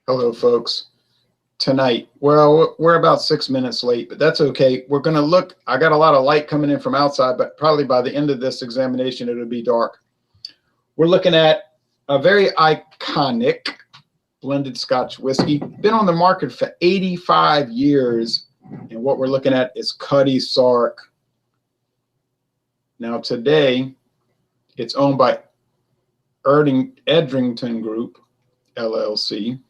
Hello, folks. Tonight, well, we're about 6 minutes late, but that's okay. We're going to look. I got a lot of light coming in from outside, but probably by the end of this examination, it'll be dark. We're looking at a very iconic blended Scotch whiskey. Been on the market for 85 years, and what we're looking at is Cutty Sark. Now, today, it's owned by Edrington Group, LLC.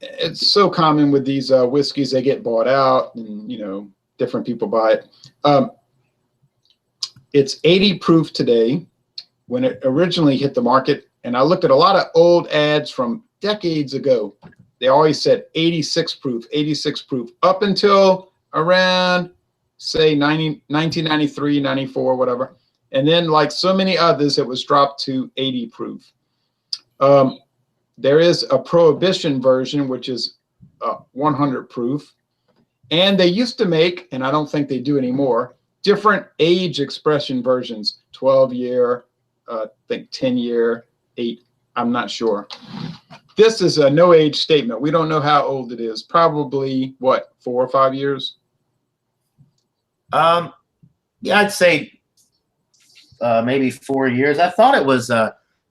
It's so common with these whiskeys, they get bought out and, different people buy it. It's 80 proof today. When it originally hit the market, and I looked at a lot of old ads from decades ago, they always said 86 proof, 86 proof, up until around, say, 1993, 94, whatever. And then, like so many others, it was dropped to 80 proof. There is a prohibition version, which is 100 proof. And they used to make, and I don't think they do anymore, different age expression versions, 12-year, I think 10-year, 8, I'm not sure. This is a no age statement. We don't know how old it is. Probably, what, 4 or 5 years? Yeah, I'd say maybe 4 years. I thought it was...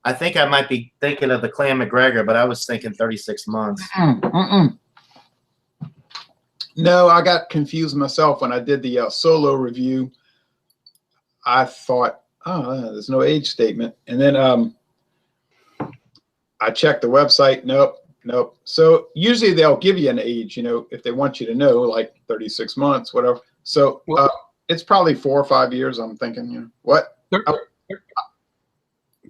I think I might be thinking of the Clan McGregor, but I was thinking 36 months. No, I got confused myself when I did the solo review. I thought, oh, there's no age statement. And then I checked the website. Nope. So usually they'll give you an age, if they want you to know, like 36 months, whatever. So it's probably 4 or 5 years, I'm thinking. What?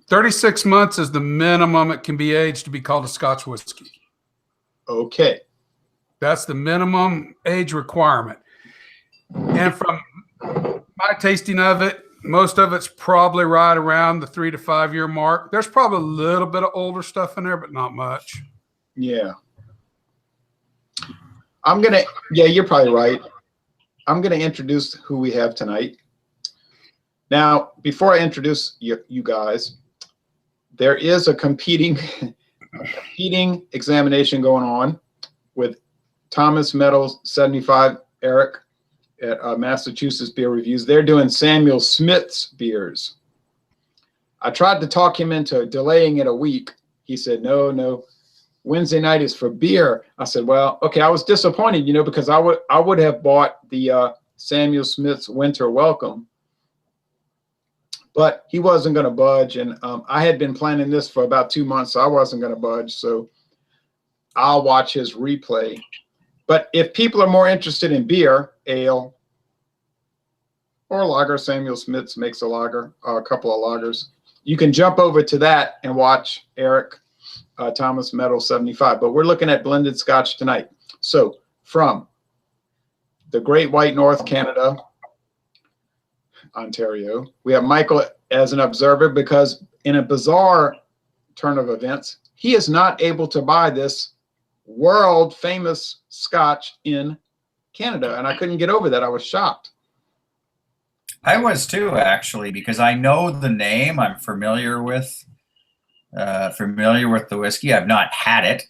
36 months is the minimum it can be aged to be called a Scotch whiskey. Okay. That's the minimum age requirement. And from my tasting of it, most of it's probably right around the 3 to 5 year mark. There's probably a little bit of older stuff in there, but not much. Yeah. You're probably right. I'm going to introduce who we have tonight. Now, before I introduce you guys, there is a competing examination going on with Thomas Meadows 75 Eric at Massachusetts Beer Reviews. They're doing Samuel Smith's beers. I tried to talk him into delaying it a week. He said, no, Wednesday night is for beer. I said, well, okay. I was disappointed, because I would have bought the Samuel Smith's Winter Welcome. But he wasn't going to budge, and I had been planning this for about 2 months, so I wasn't going to budge. So I'll watch his replay. But if people are more interested in beer, ale, or lager, Samuel Smith's makes a lager, a couple of lagers, you can jump over to that and watch Eric Thomas Meadows 75. But we're looking at blended Scotch tonight. So from the Great White North, Canada, Ontario, we have Michael as an observer because in a bizarre turn of events, he is not able to buy this world famous Scotch in Canada. And I couldn't get over that. I was shocked. I was too, actually, because I know the name. I'm familiar with the whiskey. I've not had it,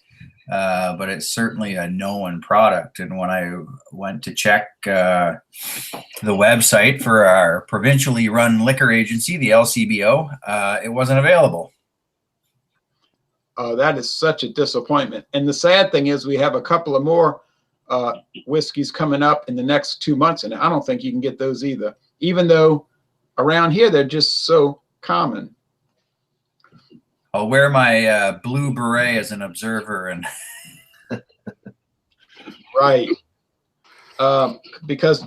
but it's certainly a known product. And when I went to check the website for our provincially run liquor agency, the LCBO, it wasn't available. That is such a disappointment. And the sad thing is we have a couple of more whiskeys coming up in the next 2 months, and I don't think you can get those either, even though around here they're just so common. I'll wear my blue beret as an observer. And Right. Because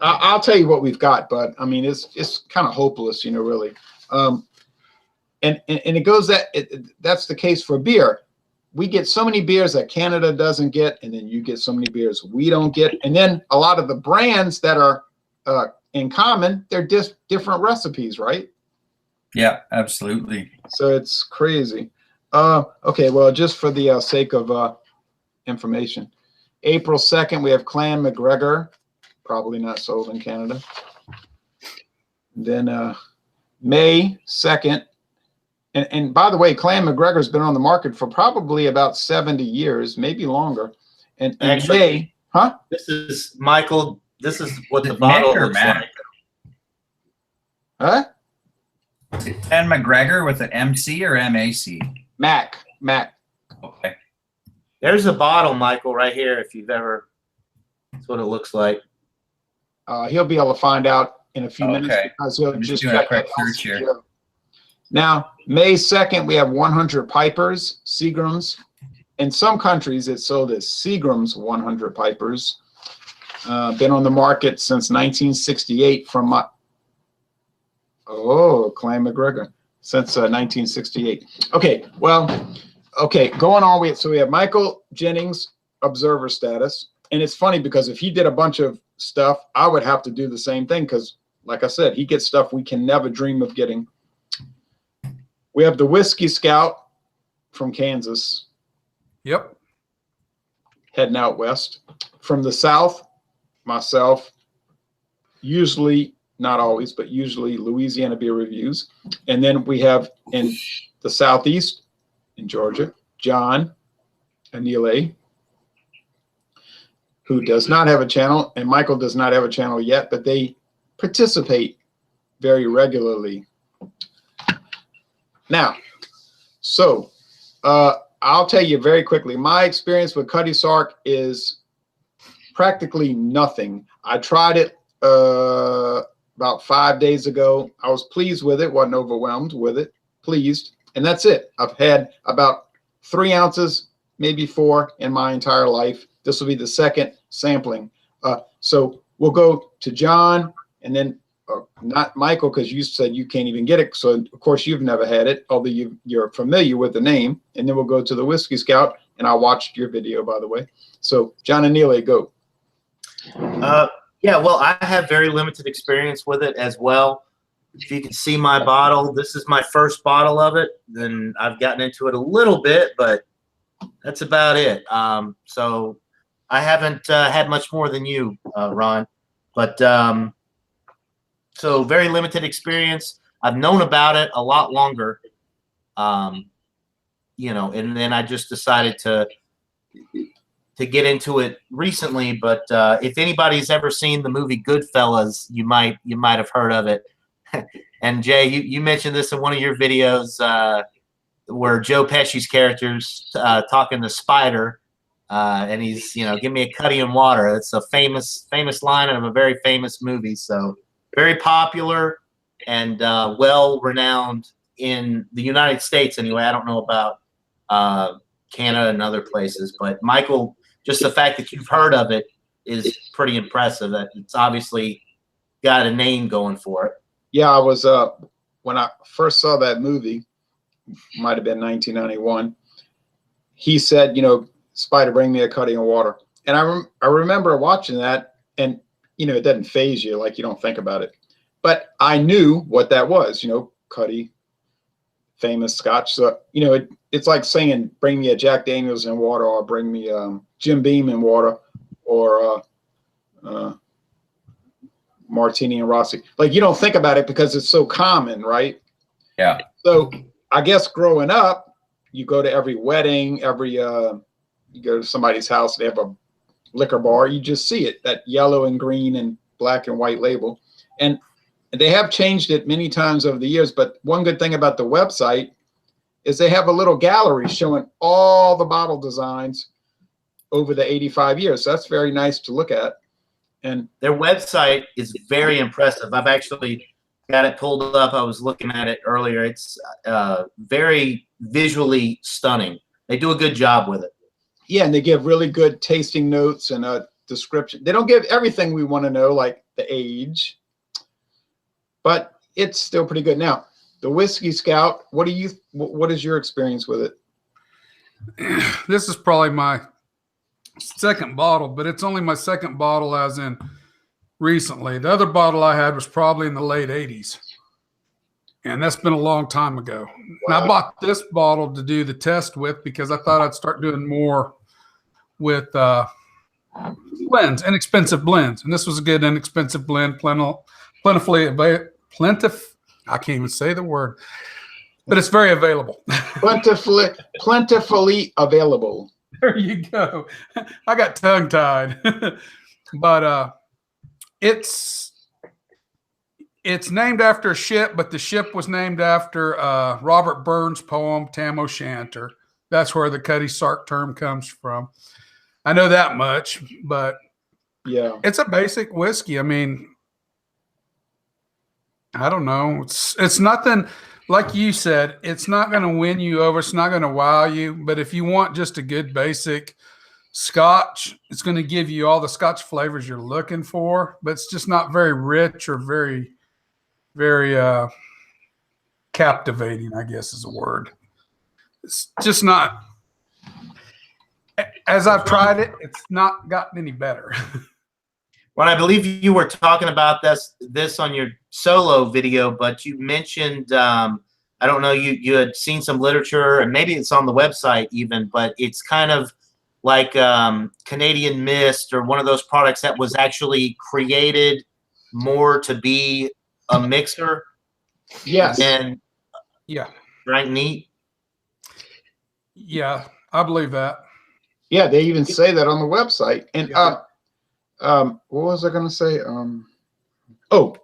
I'll tell you what we've got, but I mean, it's kind of hopeless, really. And it goes that's the case for beer. We get so many beers that Canada doesn't get, and then you get so many beers we don't get. And then a lot of the brands that are in common, they're just different recipes, right? Yeah, absolutely. So it's crazy. Okay, well, just for the sake of information, April 2nd, we have Clan McGregor, probably not sold in Canada. Then May 2nd, And by the way, Clan McGregor's been on the market for probably about 70 years, maybe longer. And Actually, Jay, huh? This is Michael. This is what the Nick bottle or looks Matt? like. Huh? Clan McGregor with an MC or MAC? Mac. Okay. There's a bottle, Michael, right here. If you've ever, that's what it looks like. He'll be able to find out in a few minutes Okay. because he'll I'm just just doing a check quick that search here. LCGO. Now, May 2nd, we have 100 Pipers, Seagrams. In some countries, it's sold as Seagrams 100 Pipers. Been on the market since 1968 from my, Clan McGregor, since 1968. Okay, well, okay, going on with, so we have Michael Jennings, observer status. And it's funny because if he did a bunch of stuff, I would have to do the same thing because, like I said, he gets stuff we can never dream of getting. We have the Whiskey Scout from Kansas. Yep. Heading out west. From the south, myself, usually, not always, but usually Louisiana Beer Reviews. And then we have in the southeast, in Georgia, John Anile, who does not have a channel, and Michael does not have a channel yet, but they participate very regularly. Now, so I'll tell you very quickly, my experience with Cutty Sark is practically nothing. I tried it about 5 days ago. I was pleased with it, wasn't overwhelmed with it, pleased, and that's it. I've had about 3 ounces, maybe 4 in my entire life. This will be the second sampling. So we'll go to John, and then not Michael, because you said you can't even get it. So of course you've never had it, although you're familiar with the name. And then we'll go to the Whiskey Scout, and I watched your video, by the way. So John Anile, go. Yeah, well, I have very limited experience with it as well. If you can see my bottle, this is my first bottle of it. Then I've gotten into it a little bit, but that's about it. So I haven't had much more than you, Ron. But so very limited experience. I've known about it a lot longer, you know, and then I just decided to get into it recently. But if anybody's ever seen the movie Goodfellas, you might have heard of it. And Jay, you mentioned this in one of your videos where Joe Pesci's character's talking to Spider, and he's, you know, give me a Cutty and water. It's a famous line of a very famous movie. So very popular and well renowned in the United States anyway. I don't know about Canada and other places, but Michael, just the fact that you've heard of it is pretty impressive. That it's obviously got a name going for it. Yeah, I was when I first saw that movie, might have been 1991. He said, you know, Spider, bring me a Cutty and water. And I remember watching that, and you know, it doesn't phase you, like you don't think about it. But I knew what that was, you know, Cutty, famous Scotch. So, you know, it's like saying, bring me a Jack Daniels in water, or bring me Jim Beam in water, or Martini and Rossi. Like, you don't think about it because it's so common, right? Yeah. So I guess growing up, you go to every wedding, you go to somebody's house, they have a liquor bar, you just see it, that yellow and green and black and white label. And they have changed it many times over the years, but one good thing about the website is they have a little gallery showing all the bottle designs over the 85 years. So that's very nice to look at. And their website is very impressive. I've actually got it pulled up. I was looking at it earlier. It's very visually stunning. They do a good job with it. Yeah, and they give really good tasting notes and a description. They don't give everything we want to know, like the age, but it's still pretty good. Now, the Whiskey Scout, what is your experience with it? This is probably my second bottle, but it's only my second bottle as in recently. The other bottle I had was probably in the late 80s. And that's been a long time ago. Wow. And I bought this bottle to do the test with because I thought I'd start doing more with blends, inexpensive blends. And this was a good inexpensive blend, plentifully I can't even say the word. but it's very available. Plentifully available. There you go. I got tongue tied, but it's named after a ship, but the ship was named after Robert Burns' poem Tam O'Shanter. That's where the Cutty Sark term comes from. I know that much, but yeah, it's a basic whiskey. I mean, I don't know. It's nothing, like you said, it's not going to win you over. It's not going to wow you. But if you want just a good basic Scotch, it's going to give you all the Scotch flavors you're looking for, but it's just not very rich or very, very captivating, I guess is a word. It's just not, as I've tried it, it's not gotten any better. Well, I believe you were talking about this on your solo video, but you mentioned, I don't know, you had seen some literature, and maybe it's on the website even, but it's kind of like Canadian Mist or one of those products that was actually created more to be a mixer. yes, And Yeah. right, neat. Yeah, I believe that. yeah. They even say that on the website. And Yeah. what was I going to say? Oh,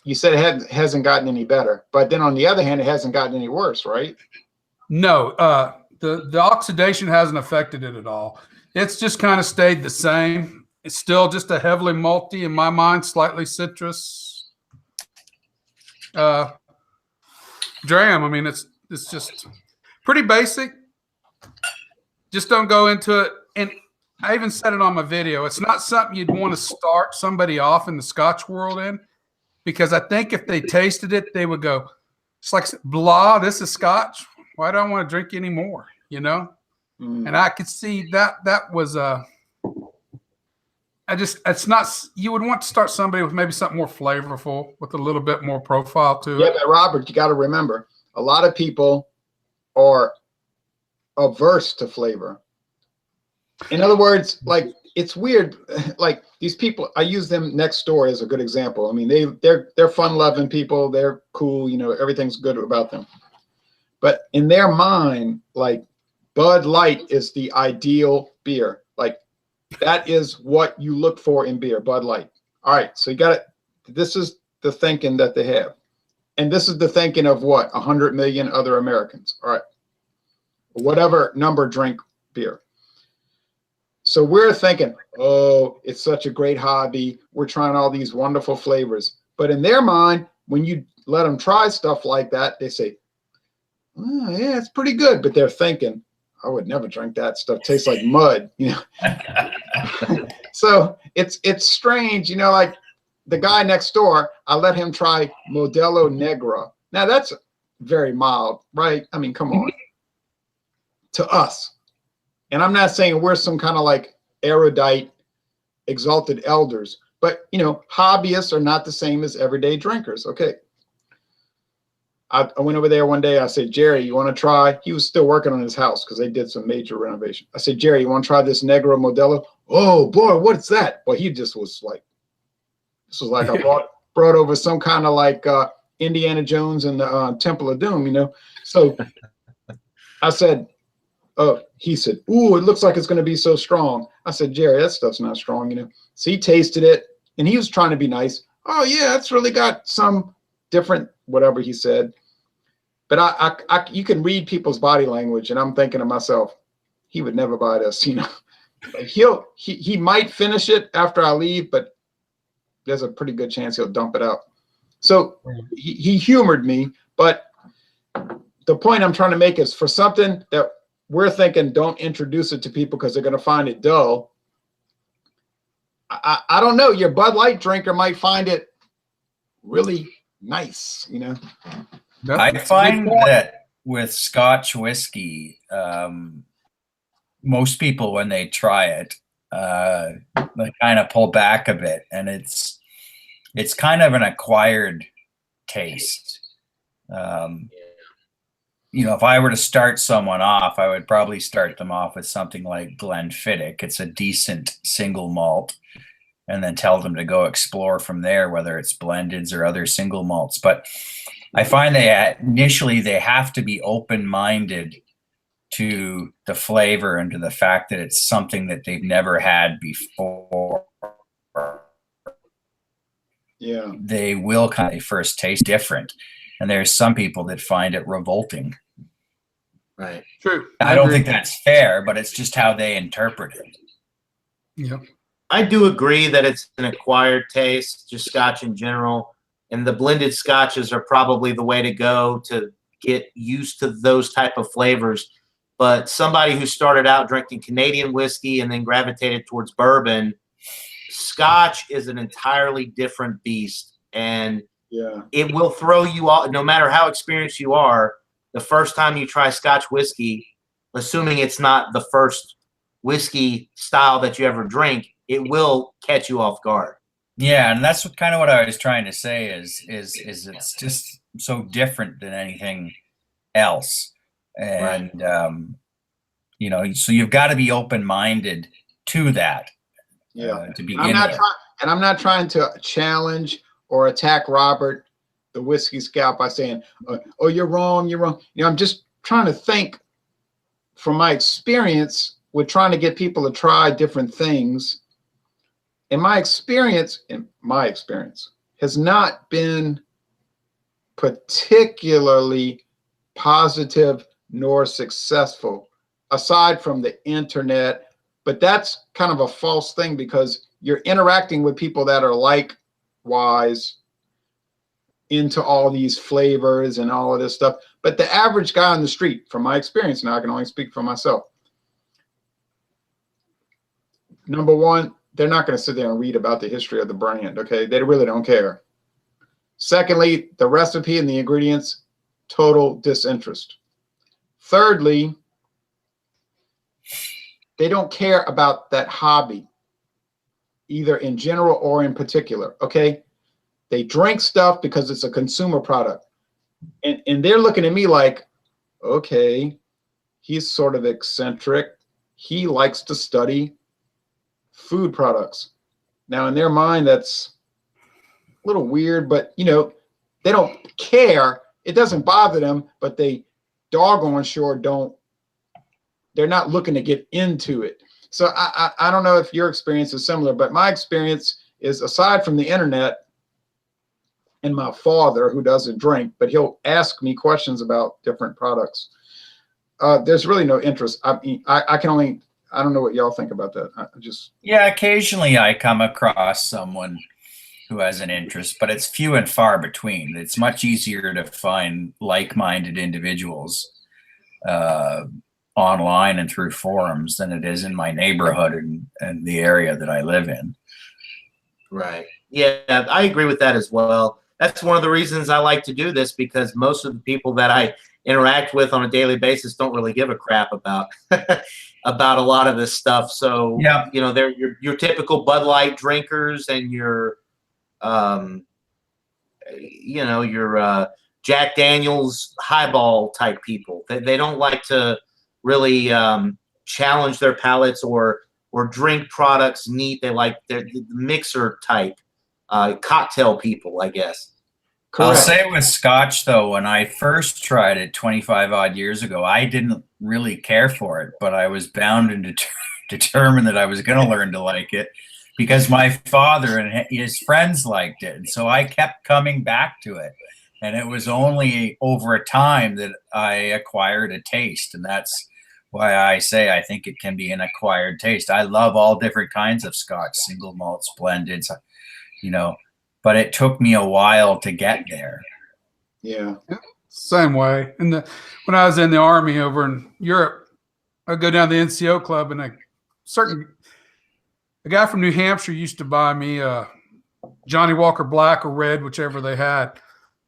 you said it hasn't gotten any better, but then on the other hand, it hasn't gotten any worse, right? No, the oxidation hasn't affected it at all. It's just kind of stayed the same. It's still just a heavily malty, in my mind, slightly citrus dram. I mean, it's just pretty basic. Just don't go into it. And I even said it on my video. It's not something you'd want to start somebody off in the Scotch world in, because I think if they tasted it, they would go, it's like, blah, this is Scotch. Why do I want to drink any more? You know? Mm. And I could see that was it's not, you would want to start somebody with maybe something more flavorful with a little bit more profile to Yeah, it. but Robert, you got to remember, a lot of people are averse to flavor. In other words, like, it's weird. Like, these people, I use them next door as a good example. I mean, they're fun-loving people. They're cool. You know, everything's good about them. But in their mind, like, Bud Light is the ideal beer. Like, that is what you look for in beer, Bud Light. All right, so you got it. This is the thinking that they have. And this is the thinking of what? 100 million other Americans. All right. Whatever number drink beer. So we're thinking, oh, it's such a great hobby. We're trying all these wonderful flavors. But in their mind, when you let them try stuff like that, they say, oh, yeah, it's pretty good. But they're thinking, I would never drink that stuff. It tastes like mud, you know. So it's strange, you know, like the guy next door, I let him try Modelo Negra. Now that's very mild, right? I mean, come on. To us. And I'm not saying we're some kind of like erudite, exalted elders, but, you know, hobbyists are not the same as everyday drinkers. Okay. I went over there one day. I said, Jerry, you want to try? He was still working on his house because they did some major renovation. I said, Jerry, you want to try this Negro Modelo? Oh, boy, what's that? Well, he just was like, this was like I brought over some kind of like Indiana Jones and the Temple of Doom, you know? So I said, he said, ooh, it looks like it's going to be so strong. I said, Jerry, that stuff's not strong, you know? So he tasted it, and he was trying to be nice. Oh, yeah, it's really got some different whatever he said. But you can read people's body language, and I'm thinking to myself, he would never buy this, you know? Like he might finish it after I leave, but there's a pretty good chance he'll dump it out. So he humored me, but the point I'm trying to make is for something that we're thinking don't introduce it to people because they're going to find it dull. I don't know. Your Bud Light drinker might find it really nice, you know? I find that with Scotch whiskey, most people, when they try it, they kind of pull back a bit, and it's kind of an acquired taste. You know, if I were to start someone off, I would probably start them off with something like Glenfiddich. It's a decent single malt, and then tell them to go explore from there, whether it's blendeds or other single malts. But I find initially they have to be open-minded to the flavor and to the fact that it's something that they've never had before. Yeah. They will kind of first taste different. And there's some people that find it revolting. Right. True. I don't think that's fair, but it's just how they interpret it. Yeah. I do agree that it's an acquired taste, just Scotch in general. And the blended Scotches are probably the way to go to get used to those type of flavors. But somebody who started out drinking Canadian whiskey and then gravitated towards bourbon, Scotch is an entirely different beast. And Yeah. it will throw you off, no matter how experienced you are. The first time you try Scotch whiskey, assuming it's not the first whiskey style that you ever drink, it will catch you off guard. Yeah, and that's kind of what I was trying to say is it's just so different than anything else. And you know, so you've got to be open-minded to that. Yeah. To begin with. I'm not trying to challenge or attack Robert, the whiskey scout, by saying, "Oh, you're wrong. You're wrong." You know, I'm just trying to think from my experience with trying to get people to try different things. And my experience has not been particularly positive nor successful, aside from the internet. But that's kind of a false thing because you're interacting with people that are likewise into all these flavors and all of this stuff. But the average guy on the street, from my experience, now I can only speak for myself. Number one, they're not going to sit there and read about the history of the brand, okay? They really don't care. Secondly, the recipe and the ingredients, total disinterest. Thirdly, they don't care about that hobby, either in general or in particular, okay? They drink stuff because it's a consumer product. And they're looking at me like, okay, he's sort of eccentric. He likes to study food products. Now, in their mind, that's a little weird, but, you know, they don't care. It doesn't bother them, but they doggone sure don't. They're not looking to get into it. So I don't know if your experience is similar, but my experience is, aside from the internet and my father, who doesn't drink, but he'll ask me questions about different products, there's really no interest. I mean, I don't know what y'all think about that. Yeah, occasionally I come across someone who has an interest, but it's few and far between. It's much easier to find like-minded individuals online and through forums than it is in my neighborhood and the area that I live in. Right. Yeah, I agree with that as well. That's one of the reasons I like to do this, because most of the people that I interact with on a daily basis don't really give a crap about about a lot of this stuff. So, yeah, you know, they're your typical Bud Light drinkers and your you know, your Jack Daniels highball type people. They don't like to really challenge their palates or drink products neat. They like the mixer type cocktail people, I guess. Correct. I'll say with Scotch, though, when I first tried it 25 odd years ago, I didn't really care for it, but I was bound and determined that I was going to learn to like it because my father and his friends liked it. And so I kept coming back to it. And it was only over a time that I acquired a taste. And that's why I say I think it can be an acquired taste. I love all different kinds of Scotch, single malts, blended, you know, but it took me a while to get there. Yeah. Same way. And when I was in the Army over in Europe, I'd go down to the NCO club, and a guy from New Hampshire used to buy me Johnny Walker Black or Red, whichever they had.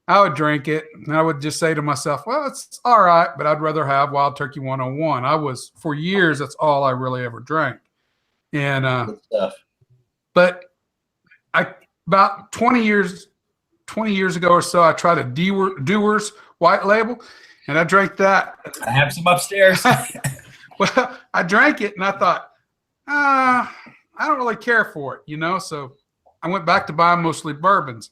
I would drink it, and I would just say to myself, well, it's all right, but I'd rather have Wild Turkey 101. For years, that's all I really ever drank. And but about 20 years ago or so, I tried a Dewar's White Label, and I drank that. I have some upstairs. Well, I drank it, and I thought, I don't really care for it, you know? So I went back to buying mostly bourbons.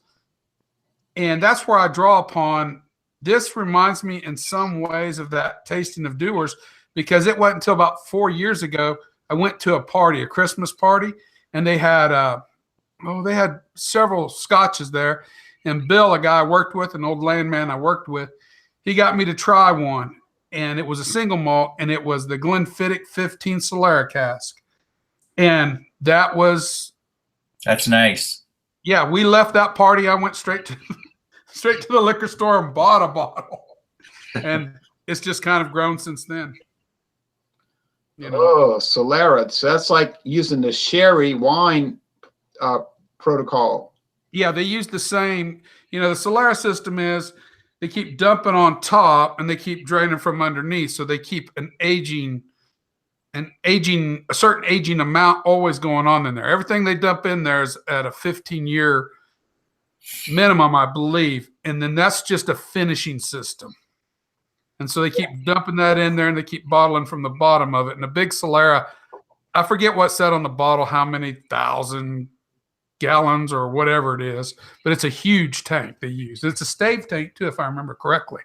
And that's where I draw upon this reminds me in some ways of that tasting of Dewar's, because it wasn't until about 4 years ago I went to a party, a Christmas party, and they had they had several scotches there. And Bill, a guy I worked with, an old landman I worked with, he got me to try one, and it was a single malt, and it was the Glenfiddich 15 Solera cask, and that's nice. Yeah, we left that party. I went straight to the liquor store and bought a bottle, and it's just kind of grown since then. You know? Oh, Solera. So that's like using the sherry wine protocol. Yeah, they use the same. You know, the Solera system is they keep dumping on top and they keep draining from underneath, so they keep a certain aging amount always going on in there. Everything they dump in there is at a 15-year minimum, I believe, and then that's just a finishing system. And so they keep dumping that in there, and they keep bottling from the bottom of it. And the big Solera, I forget what said on the bottle, how many thousand gallons or whatever it is, but it's a huge tank they use. It's a stave tank too, if I remember correctly.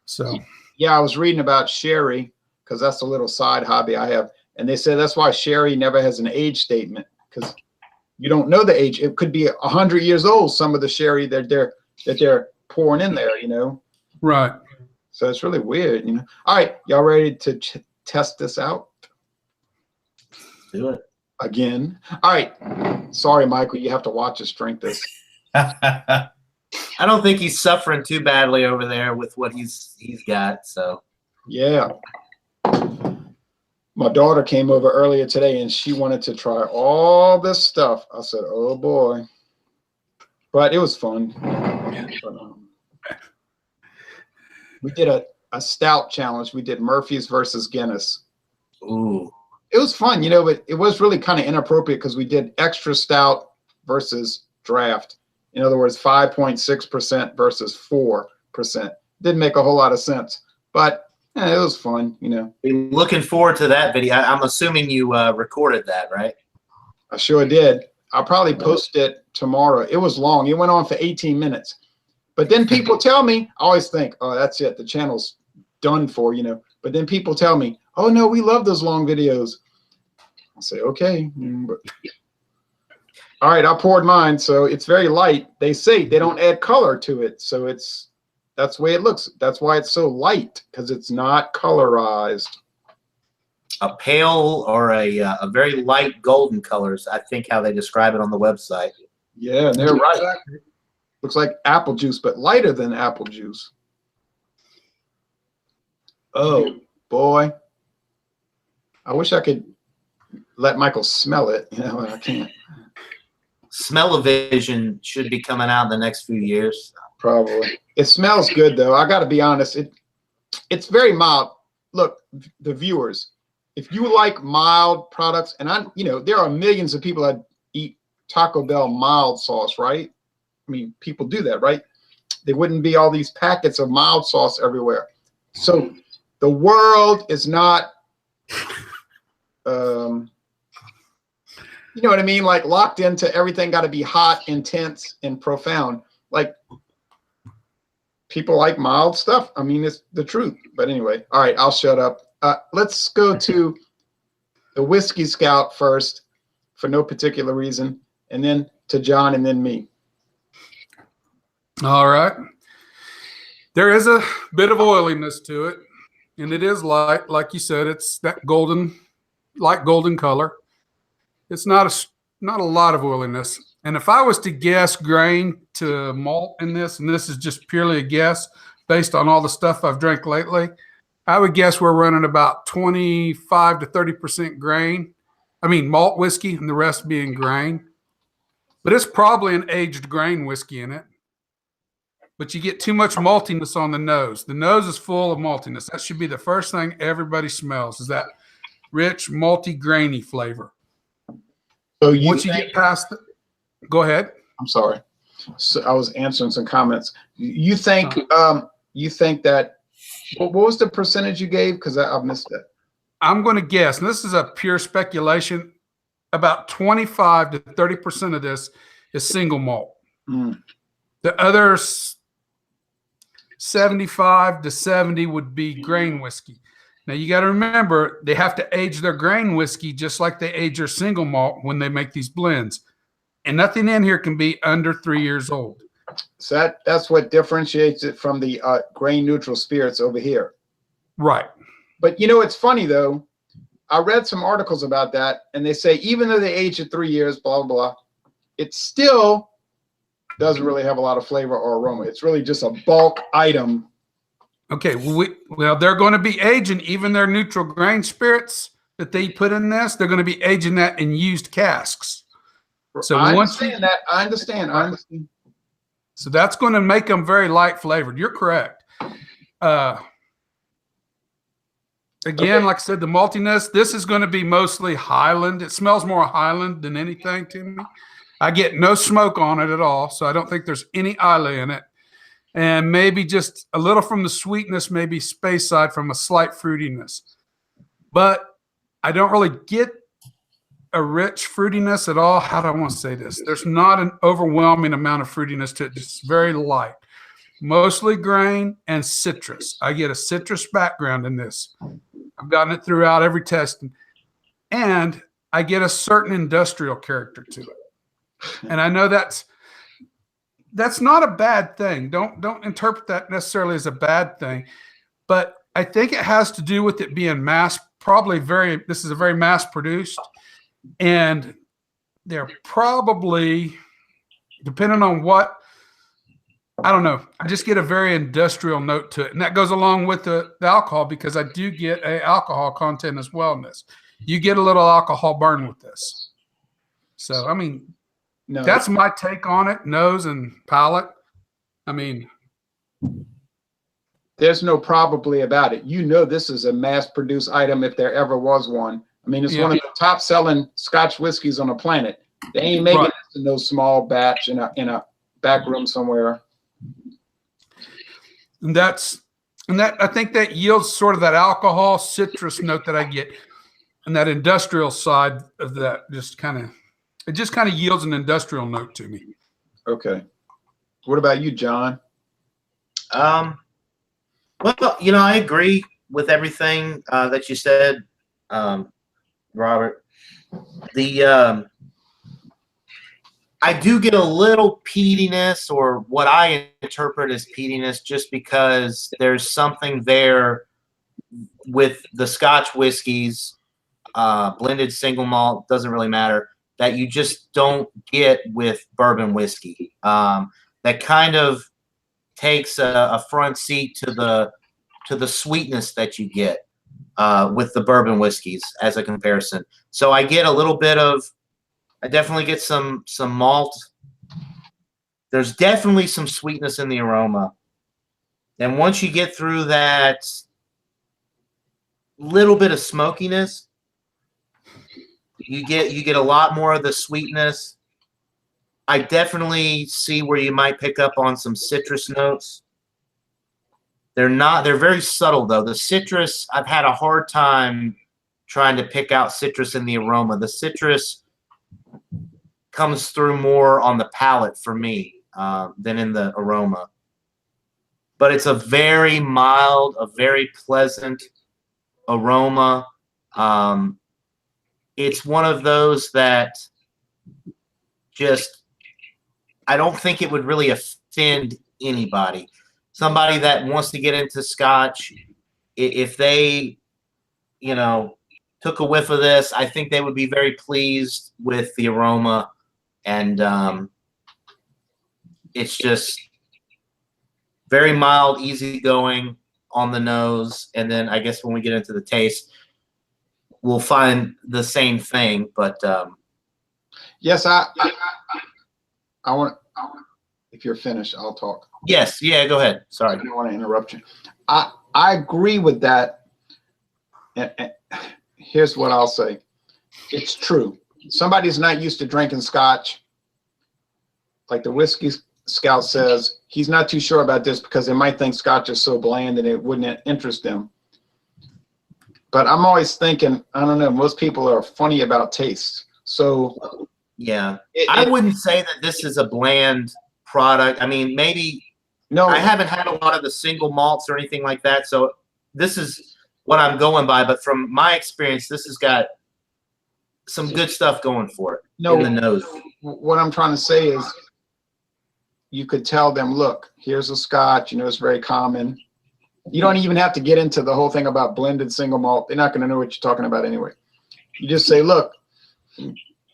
So yeah, I was reading about sherry because that's a little side hobby I have, and they say that's why sherry never has an age statement, because you don't know the age. It could be 100 years old. Some of the sherry that they're pouring in there, you know. right. So it's really weird, you know. All right, y'all ready to test this out? Do it. Again. All right. Sorry, Michael, you have to watch us drink this. I don't think he's suffering too badly over there with what he's got. So Yeah. My daughter came over earlier today and she wanted to try all this stuff. I said, oh boy. But it was fun. We did a stout challenge. We did Murphy's versus Guinness. ooh, It was fun, you know, but it was really kind of inappropriate because we did extra stout versus draft. In other words, 5.6% versus 4%. Didn't make a whole lot of sense, but it was fun, you know. been looking forward to that video. I'm assuming you recorded that, right? I sure did. I'll probably post it tomorrow. It was long. It went on for 18 minutes. But then people tell me, I always think, oh, that's it. The channel's done for, you know. But then people tell me, oh, no, we love those long videos. I'll say, okay. All right, I poured mine. So it's very light. They say they don't add color to it. So that's the way it looks. That's why it's so light, because it's not colorized. A pale or a very light golden colors, I think how they describe it on the website. Yeah, they're right. Looks like apple juice, but lighter than apple juice. Oh, boy. I wish I could let Michael smell it. You know, I can't. Smell-o-vision should be coming out in the next few years. Probably. It smells good, though. I got to be honest. It's very mild. Look, the viewers, if you like mild products, and there are millions of people that eat Taco Bell mild sauce, right? I mean, people do that, right? There wouldn't be all these packets of mild sauce everywhere. So the world is not, you know what I mean? Like locked into everything got to be hot, intense, and profound. Like people like mild stuff. I mean, it's the truth. But anyway, all right, I'll shut up. Let's go to the Whiskey Scout first for no particular reason, and then to John, and then me. All right. There is a bit of oiliness to it, and it is light. Like you said, it's that light golden color. It's not a lot of oiliness. And if I was to guess grain to malt in this, and this is just purely a guess based on all the stuff I've drank lately, I would guess we're running about 25 to 30% grain. I mean, malt whiskey, and the rest being grain. But it's probably an aged grain whiskey in it. But you get too much maltiness on the nose. The nose is full of maltiness. That should be the first thing everybody smells, is that rich, malty, grainy flavor. So once you get past it, go ahead. I'm sorry. So I was answering some comments. You think that, what was the percentage you gave? Because I've missed it. I'm going to guess, and this is a pure speculation, about 25 to 30% of this is single malt. Mm. The other 65 to 70 would be grain whiskey. Now you got to remember they have to age their grain whiskey just like they age their single malt when they make these blends. And nothing in here can be under 3 years old. So that's what differentiates it from the grain neutral spirits over here. Right. But you know, it's funny though. I read some articles about that, and they say even though they age at 3 years, blah, blah, blah, it still doesn't really have a lot of flavor or aroma. It's really just a bulk item. Okay, well, they're going to be aging even their neutral grain spirits that they put in this. They're going to be aging that in used casks. So I once understand that. I understand. So that's going to make them very light flavored. You're correct. Again, Okay. like I said, the maltiness, this is going to be mostly Highland. It smells more Highland than anything to me. I get no smoke on it at all, so I don't think there's any Islay in it. And maybe just a little from the sweetness, maybe Speyside from a slight fruitiness. But I don't really get a rich fruitiness at all. How do I want to say this? There's not an overwhelming amount of fruitiness to it. It's very light. Mostly grain and citrus. I get a citrus background in this. I've gotten it throughout every testing. And I get a certain industrial character to it. And I know that's not a bad thing. Don't interpret that necessarily as a bad thing. But I think it has to do with it being this is a very mass produced. And they're probably, depending on what, I don't know. I just get a very industrial note to it. And that goes along with the alcohol because I do get a alcohol content as well in this. You get a little alcohol burn with this. So, I mean, No, that's my take on it, nose and palate. I mean, there's no probably about it. You know, this is a mass-produced item if there ever was one. I mean, it's one of the top-selling Scotch whiskeys on the planet. They ain't making this in no small batch in a back room somewhere. and that I think that yields sort of that alcohol citrus note that I get, and that industrial side of that just kind of yields an industrial note to me. Okay. What about you, John? Well, I agree with everything that you said, Robert. I do get a little peatiness, or what I interpret as peatiness, just because there's something there with the Scotch whiskeys, blended single malt, doesn't really matter, that you just don't get with bourbon whiskey. That kind of takes a front seat to the sweetness that you get with the bourbon whiskeys as a comparison. So I get a little bit of, I definitely get some malt. There's definitely some sweetness in the aroma. And once you get through that little bit of smokiness, you get a lot more of the sweetness. I definitely see where you might pick up on some citrus notes. They're very subtle though. The citrus, I've had a hard time trying to pick out citrus in the aroma. The citrus comes through more on the palate for me than in the aroma. But it's a very mild, a very pleasant aroma. It's one of those that just, I don't think it would really offend anybody. Somebody that wants to get into Scotch, if they, took a whiff of this, I think they would be very pleased with the aroma. And it's just very mild, easygoing on the nose. And then I guess when we get into the taste, we'll find the same thing. But Yes, I want. If you're finished, I'll talk. yes, yeah, go ahead. Sorry. I don't want to interrupt you. I agree with that. And here's what I'll say. It's true. Somebody's not used to drinking Scotch. Like the Whiskey Scout says, he's not too sure about this because they might think Scotch is so bland and it wouldn't interest them. But I'm always thinking, I don't know, most people are funny about taste. So yeah, I wouldn't say that this is a bland product. I mean, maybe No, I haven't had a lot of the single malts or anything like that, so this is what I'm going by. But from my experience, this has got some good stuff going for it no. in the nose. What I'm trying to say is, you could tell them, look, here's a Scotch. You know, it's very common. You don't even have to get into the whole thing about blended single malt. They're not going to know what you're talking about anyway. You just say, look,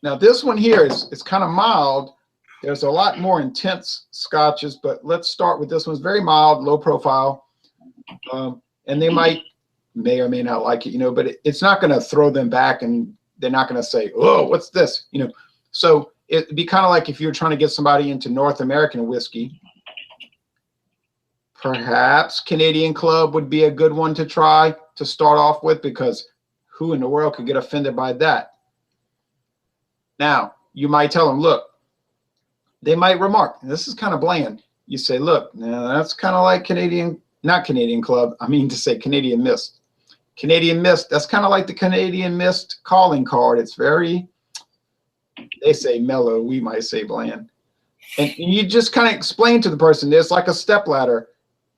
now this one here is kind of mild. There's a lot more intense Scotches, but let's start with this one. It's very mild, low profile. And they may or may not like it, you know, but it's not going to throw them back, and they're not going to say, oh, what's this? You know, so it'd be kind of like if you're trying to get somebody into North American whiskey. Perhaps Canadian Club would be a good one to try to start off with, because who in the world could get offended by that? Now, you might tell them, look, they might remark, this is kind of bland. You say, look, now that's kind of like not Canadian Club. I mean to say Canadian Mist. Canadian Mist, that's kind of like the Canadian Mist calling card. It's very, they say mellow, we might say bland. And you just kind of explain to the person, there's like a step ladder.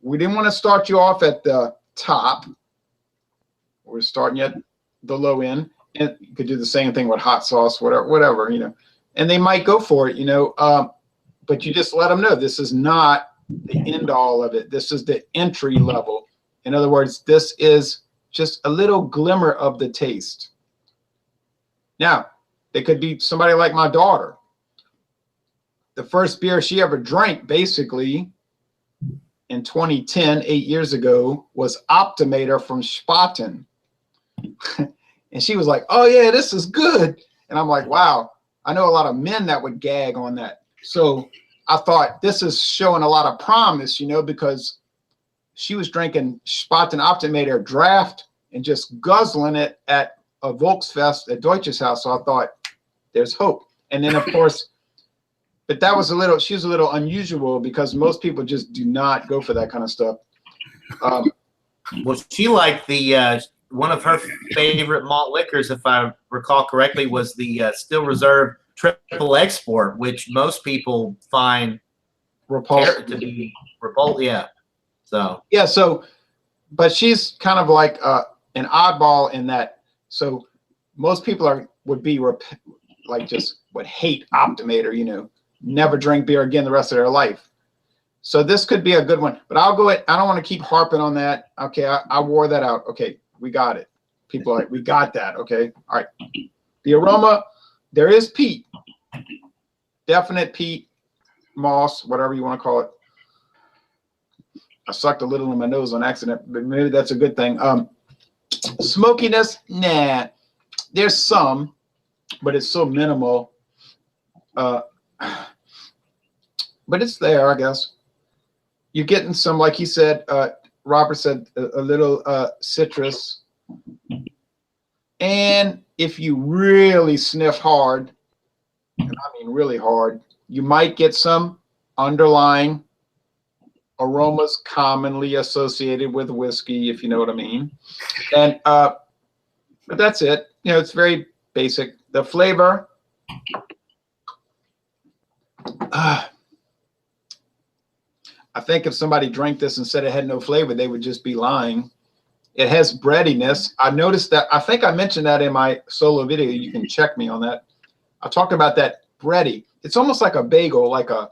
We didn't want to start you off at the top. We're starting at the low end. And you could do the same thing with hot sauce, whatever, you know. And they might go for it, you know. But you just let them know this is not the end all of it. This is the entry level. In other words, this is just a little glimmer of the taste. Now, it could be somebody like my daughter. The first beer she ever drank, basically, in 2010, 8 years ago, was Optimator from Spaten. And she was like, oh, yeah, this is good. And I'm like, wow, I know a lot of men that would gag on that. So I thought this is showing a lot of promise, you know, because she was drinking Spaten Optimator draft and just guzzling it at a Volksfest at Deutsches Haus. So I thought there's hope. And then, of course, but that was she was a little unusual, because most people just do not go for that kind of stuff. Well, she liked the one of her favorite malt liquors, if I recall correctly, was the Still Reserve Triple Export, which most people find Repulsive. to be repulsive. Yeah. So yeah. So, but she's kind of like an oddball in that. So most people would hate Optimator, you know, never drink beer again the rest of their life. So this could be a good one, but I don't want to keep harping on that. Okay, I wore that out. Okay, we got it. People are like, we got that. Okay, all right. The aroma, there is peat, definite peat, moss, whatever you want to call it. I sucked a little in my nose on accident, but maybe that's a good thing. Smokiness, nah, there's some, but it's so minimal. But it's there, I guess. You're getting some, like he said, Robert said, a little citrus. And if you really sniff hard, and I mean really hard, you might get some underlying aromas commonly associated with whiskey, if you know what I mean. And but that's it. You know, it's very basic. The flavor, I think if somebody drank this and said it had no flavor, they would just be lying. It has breadiness. I noticed that. I think I mentioned that in my solo video. You can check me on that. I talked about that bready. It's almost like a bagel, like a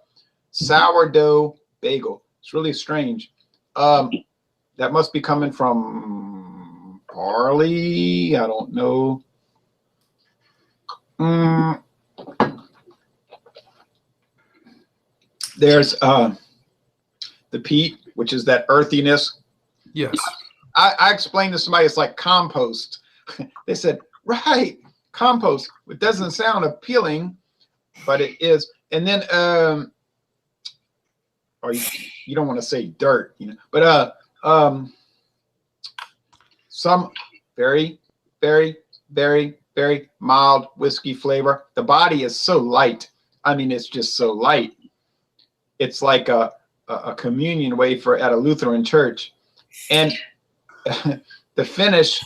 sourdough bagel. It's really strange. That must be coming from barley. I don't know. There's the peat, which is that earthiness. Yes. I explained to somebody, it's like compost. They said, right, compost. It doesn't sound appealing, but it is. And then, or you don't want to say dirt, you know, but some very, very, very, very mild whiskey flavor. The body is so light. I mean, it's just so light. It's like a communion wafer at a Lutheran church. And the finish,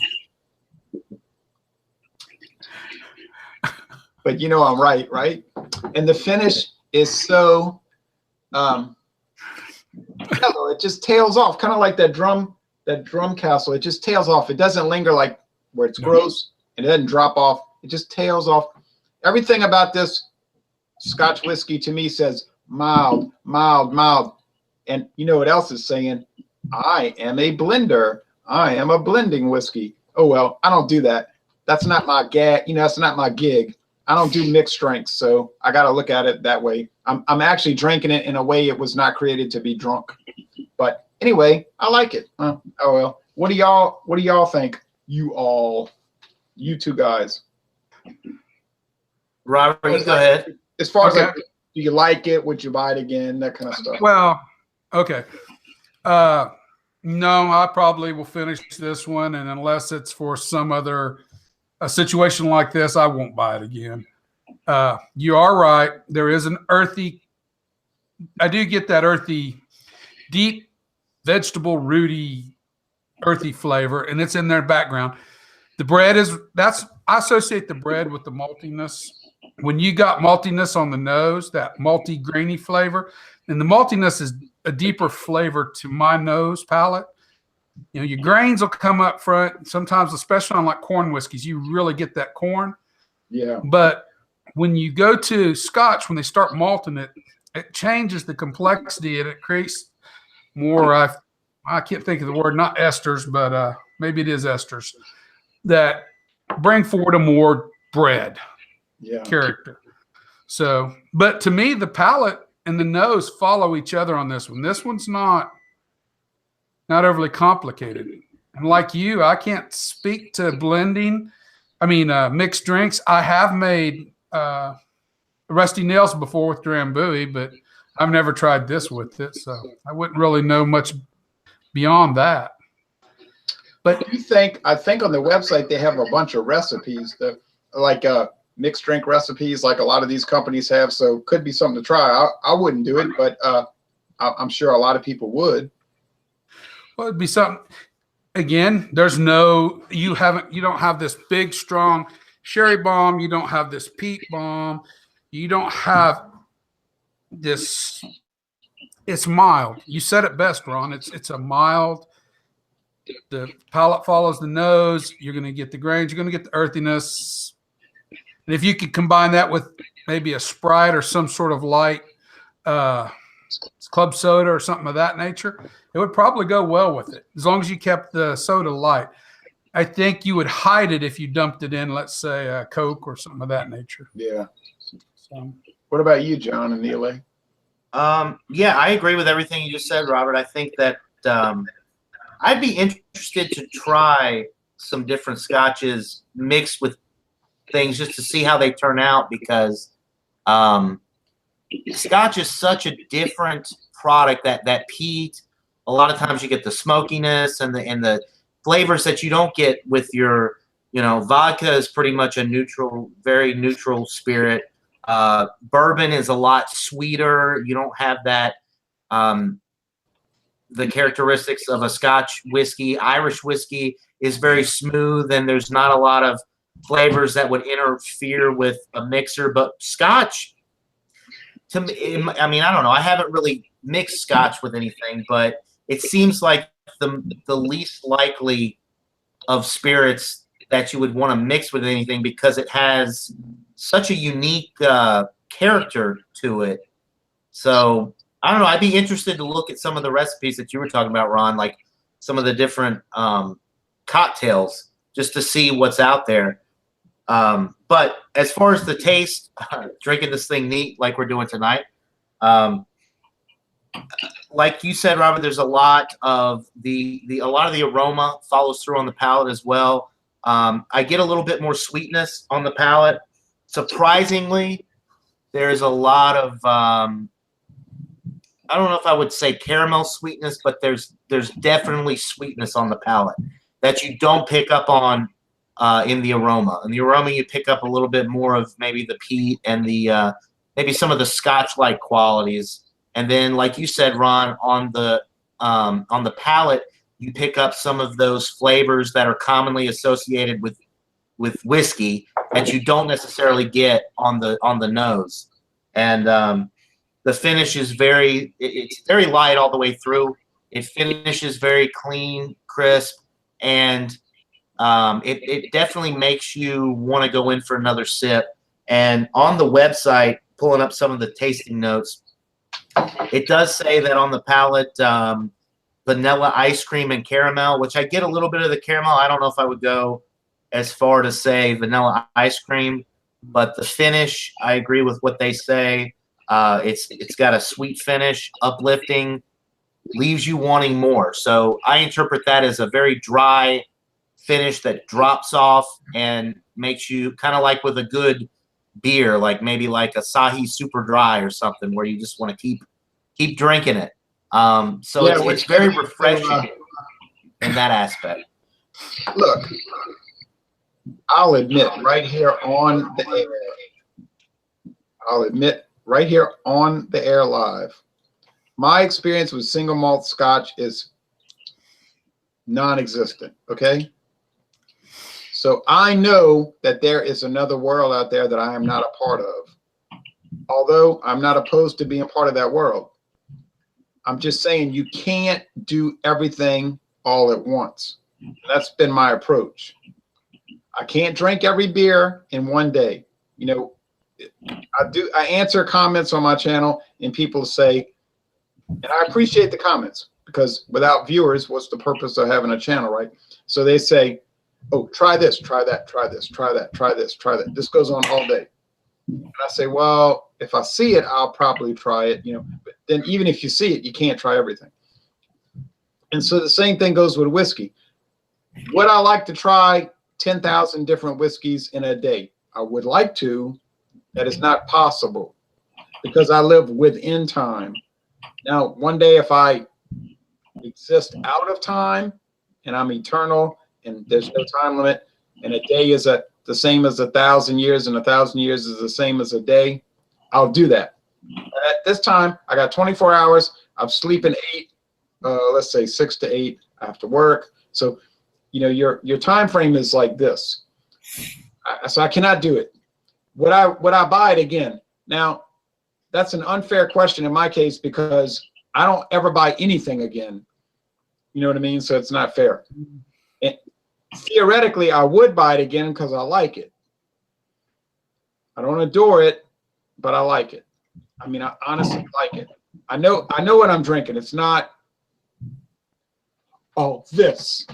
but you know I'm right? And the finish is so mellow. It just tails off, kind of like that drum castle. It just tails off. It doesn't linger like where it's gross, and it doesn't drop off. It just tails off. Everything about this Scotch whiskey to me says mild, mild, mild. And you know what else is saying? I am a blender. I am a blending whiskey. Oh, well, I don't do that. That's not my gag. That's not my gig. I don't do mixed drinks, so I got to look at it that way. I'm actually drinking it in a way it was not created to be drunk. But anyway, I like it. Oh well. What do y'all think? You two guys. Robert, you go ahead. As far as like, do you like it? Would you buy it again? That kind of stuff. Well, okay. No, I probably will finish this one, and unless it's for some other a situation like this, I won't buy it again. You are right. There is an earthy. I do get that earthy, deep vegetable, rooty, earthy flavor, and it's in their background. The bread I associate the bread with the maltiness. When you got maltiness on the nose, that malty, grainy flavor, and the maltiness is a deeper flavor to my nose palate. Your grains will come up front. Sometimes, especially on like corn whiskeys, you really get that corn. Yeah. But when you go to Scotch, when they start malting it, it changes the complexity and it creates more. I can't think of the word, not esters, but maybe it is esters that bring forward a more bread character. So, but to me, the palate and the nose follow each other on this one. This one's not overly complicated. And like you, I can't speak to blending. I mean, mixed drinks. I have made Rusty Nails before with Drambuie, but I've never tried this with it. So I wouldn't really know much beyond that. But I think on the website they have a bunch of recipes that like mixed drink recipes like a lot of these companies have. So could be something to try. I wouldn't do it, but I'm sure a lot of people would. Well, it'd be something. Again, you don't have this big, strong sherry bomb. You don't have this peat bomb. You don't have this. It's mild. You said it best, Ron. It's a mild. The palate follows the nose. You're going to get the grains. You're going to get the earthiness. And if you could combine that with maybe a Sprite or some sort of light club soda or something of that nature, it would probably go well with it, as long as you kept the soda light. I think you would hide it if you dumped it in, let's say, a Coke or something of that nature. Yeah. So, what about you, John and Neil? Yeah, I agree with everything you just said, Robert. I think that I'd be interested to try some different scotches mixed with things just to see how they turn out, because Scotch is such a different product. That peat, a lot of times you get the smokiness and the flavors that you don't get with your, vodka is pretty much a neutral, very neutral spirit. Bourbon is a lot sweeter. You don't have that the characteristics of a Scotch whiskey. Irish whiskey is very smooth, and there's not a lot of flavors that would interfere with a mixer. But Scotch, to me, I mean, I don't know. I haven't really mixed Scotch with anything, but it seems like the least likely of spirits that you would want to mix with anything, because it has such a unique character to it. So I don't know. I'd be interested to look at some of the recipes that you were talking about, Ron, like some of the different cocktails, just to see what's out there. But as far as the taste, drinking this thing neat like we're doing tonight, like you said, Robert, there's a lot of the aroma follows through on the palate as well. I get a little bit more sweetness on the palate. Surprisingly, there's a lot of I don't know if I would say caramel sweetness, but there's definitely sweetness on the palate that you don't pick up on in the aroma. In the aroma, you pick up a little bit more of maybe the peat and the maybe some of the Scotch-like qualities. And then, like you said, Ron, on the palate, you pick up some of those flavors that are commonly associated with whiskey that you don't necessarily get on the nose. And The finish is it's very light all the way through. It finishes very clean, crisp, and it definitely makes you want to go in for another sip. And on the website, pulling up some of the tasting notes, it does say that on the palate, vanilla ice cream and caramel, which I get a little bit of the caramel. I don't know if I would go as far to say vanilla ice cream, but the finish, I agree with what they say. It's got a sweet finish, uplifting, leaves you wanting more. So I interpret that as a very dry finish that drops off and makes you kind of like with a good beer, like maybe like Asahi Super Dry or something, where you just want to keep drinking it. So Yeah, it's very refreshing in that aspect. Look, I'll admit right here on the air live, my experience with single malt Scotch is non-existent, okay? So I know that there is another world out there that I am not a part of, although I'm not opposed to being part of that world. I'm just saying you can't do everything all at once. That's been my approach. I can't drink every beer in one day. You know, I answer comments on my channel and people say, and I appreciate the comments because without viewers, what's the purpose of having a channel, right? So they say, oh, try this, try that, try this, try that, try this, try that. This goes on all day. And I say, well, if I see it, I'll probably try it, you know, but then even if you see it, you can't try everything. And so the same thing goes with whiskey. Would I like to try 10,000 different whiskeys in a day? I would like to. That is not possible because I live within time. Now, one day if I exist out of time and I'm eternal and there's no time limit and a day is the same as 1,000 years and 1,000 years is the same as a day, I'll do that. At this time, I got 24 hours. I'm sleeping 8, let's say 6 to 8 after work. So, you know, your time frame is like this. So I cannot do it. Would I buy it again? Now, that's an unfair question in my case because I don't ever buy anything again. You know what I mean? So it's not fair. And theoretically, I would buy it again because I like it. I don't adore it, but I like it. I mean, I honestly like it. I know what I'm drinking. It's not, oh, this.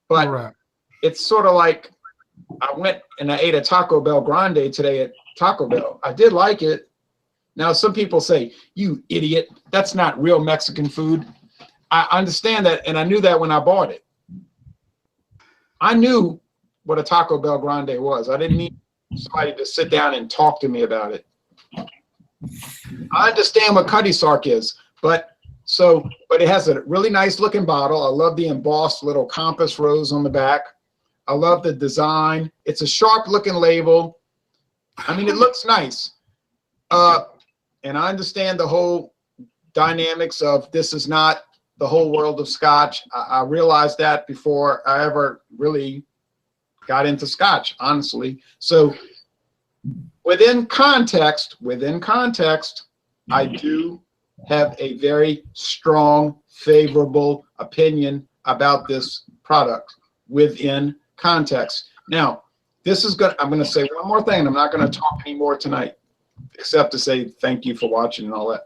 But Right. It's sort of like I went and I ate a Taco Bell Grande today at Taco Bell. I did like it. Now, some people say, you idiot, that's not real Mexican food. I understand that, and I knew that when I bought it. I knew what a Taco Bell Grande was. I didn't need somebody to sit down and talk to me about it. I understand what Cutty Sark is, but it has a really nice looking bottle. I love the embossed little compass rose on the back. I love the design. It's a sharp looking label. I mean, it looks nice. And I understand the whole dynamics of this is not the whole world of Scotch. I realized that before I ever really got into Scotch, honestly. So within context, I do have a very strong, favorable opinion about this product within context. Now, this is good. I'm going to say one more thing, and I'm not going to talk anymore tonight, except to say thank you for watching and all that.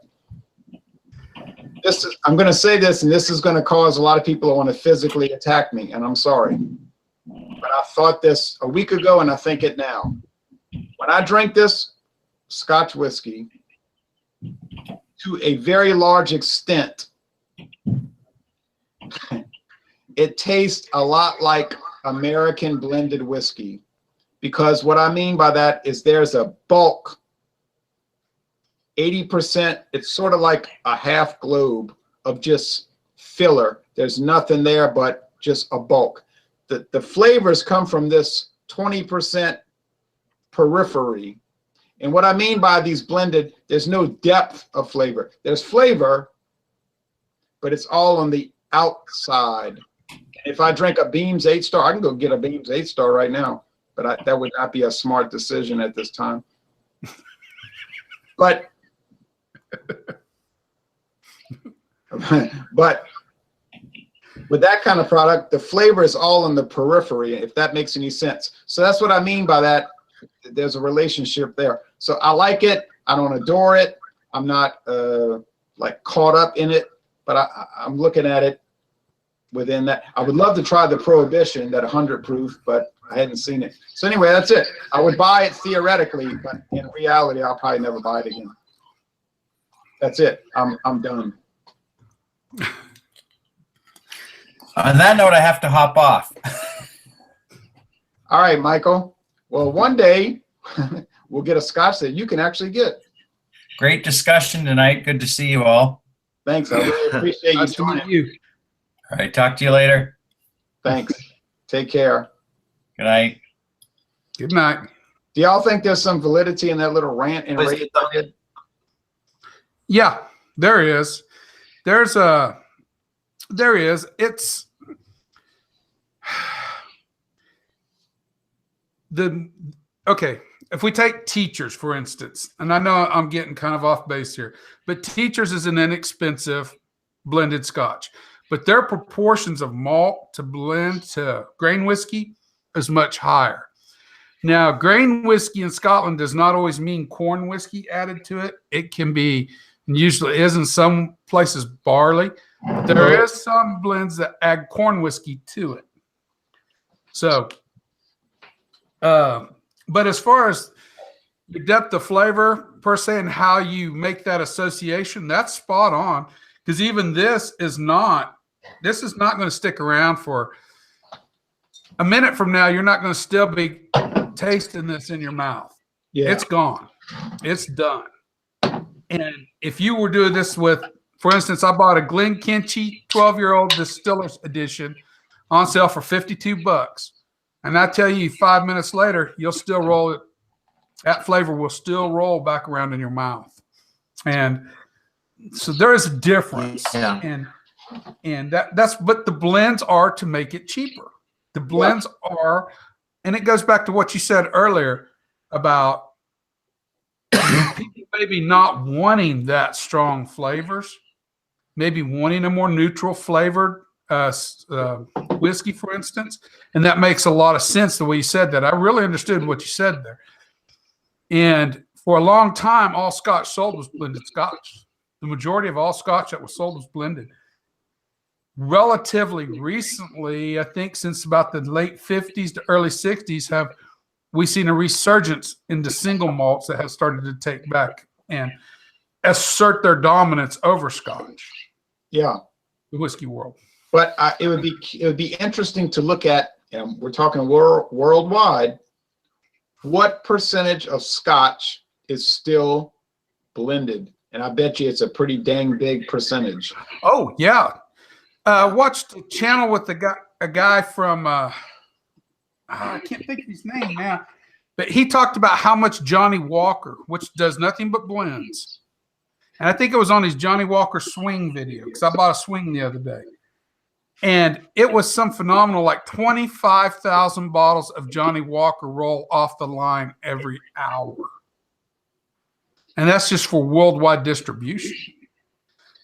I'm going to say this, and this is going to cause a lot of people to want to physically attack me, and I'm sorry. But I thought this a week ago, and I think it now. When I drink this Scotch whiskey, to a very large extent, it tastes a lot like American blended whiskey, because what I mean by that is there's a bulk, 80%, it's sort of like a half globe of just filler. There's nothing there but just a bulk. The flavors come from this 20% periphery. And what I mean by these blended, there's no depth of flavor. There's flavor, but it's all on the outside. If I drink a Beams 8-star, I can go get a Beams 8-star right now, but that would not be a smart decision at this time. But But with that kind of product, the flavor is all in the periphery, if that makes any sense. So that's what I mean by that. There's a relationship there. So I like it. I don't adore it. I'm not like caught up in it, but I'm looking at it within that. I would love to try the Prohibition, that 100 proof, but I hadn't seen it. So anyway, that's it. I would buy it theoretically, but in reality, I'll probably never buy it again. That's it. I'm done. On that note, I have to hop off. All right, Michael. Well, one day we'll get a Scotch that you can actually get. Great discussion tonight. Good to see you all. Thanks. I really appreciate you Nice to meet joining. you. All right. Talk to you later. Thanks. Take care. Good night. Good night. Do y'all think there's some validity in that little rant and rave I did? Yeah, there is. There is. It's okay. If we take teachers, for instance, and I know I'm getting kind of off base here, but teachers is an inexpensive blended Scotch, but their proportions of malt to blend to grain whiskey is much higher. Now, grain whiskey in Scotland does not always mean corn whiskey added to it. It can be, and usually is in some places, barley. But there is some blends that add corn whiskey to it. So, but as far as the depth of flavor per se and how you make that association, that's spot on. Because even this is not going to stick around for a minute from now. You're not going to still be tasting this in your mouth. Yeah. It's gone. It's done. And if you were doing this with, for instance, I bought a Glenkinchie 12-year-old Distillers edition on sale for $52. And I tell you, 5 minutes later, you'll still roll it. That flavor will still roll back around in your mouth. And so there is a difference. Yeah. And that's, but the blends are to make it cheaper. The blends are, and it goes back to what you said earlier about people maybe not wanting that strong flavors, maybe wanting a more neutral flavored whiskey, for instance. And that makes a lot of sense the way you said that. I really understood what you said there. And for a long time, all Scotch sold was blended Scotch. The majority of all Scotch that was sold was blended. Relatively recently, I think since about the late 50s to early 60s, we've seen a resurgence into single malts that have started to take back and assert their dominance over Scotch. Yeah. The whiskey world. But it would be interesting to look at, and we're talking worldwide, what percentage of Scotch is still blended? And I bet you it's a pretty dang big percentage. Oh, yeah. Watched a channel with a guy from, I can't think of his name now, but he talked about how much Johnny Walker, which does nothing but blends. And I think it was on his Johnny Walker swing video, because I bought a swing the other day. And it was some phenomenal, like 25,000 bottles of Johnny Walker roll off the line every hour. And that's just for worldwide distribution.